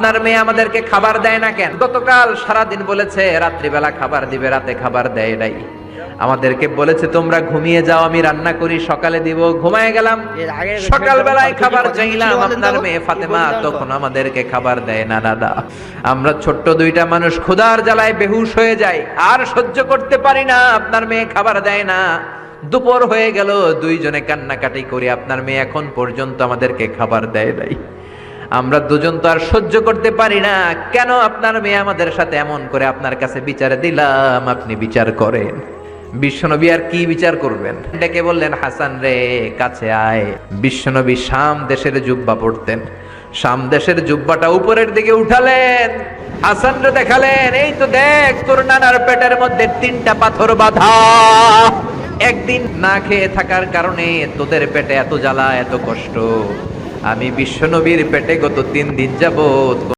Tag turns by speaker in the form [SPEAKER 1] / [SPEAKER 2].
[SPEAKER 1] আপনার মেয়ে আমাদেরকে খাবার দেয় না কেন? গতকাল সারাদিন বলেছে রাত্রিবেলা খাবার দিবে, রাতে খাবার দেয় নাই। আমাদেরকে বলেছে তোমরা ঘুমিয়ে যাও, আমি রান্না করি, সকালে দিব। ঘুমায় গেলাম, সকালবেলায় খাবার চাইলাম আপনার মেয়ে ফাতেমা, তখন আমাদেরকে খাবার দেয় না। দাদা, আমরা ছোট্ট দুইটা মানুষ ক্ষুধার জ্বালায় বেহুশ হয়ে যাই, আর সহ্য করতে পারি না। আপনার মেয়ে খাবার দেয় না। দুপুর হয়ে গেল, দুইজনে কান্নাকাটি করি, আপনার মেয়ে এখন পর্যন্ত আমাদেরকে খাবার দেয় নাই। আমরা দুজন তো আর সহ্য করতে পারি না। কেন আপনার মেয়ে আমাদের সাথে এমন করে? আপনার কাছে বিচারে দিলাম, আপনি বিচার করেন। বিশ্বনবী আর কি বিচার করবেন? ডেকে বললেন, হাসান রে কাছে আয়। বিশ্বনবী শাম দেশের জুব্বা পড়তেন, শাম দেশের জুব্বাটা উপরের দিকে উঠালেন, হাসান রে দেখালেন, এই তো দেখ তোর নানার পেটের মধ্যে 3টা পাথর বাঁধা। একদিন না খেয়ে থাকার কারণে তোদের পেটে এত জ্বালা, এত কষ্ট। আমি বিশ্বনবীর পেটে গত 3 দিন যাবত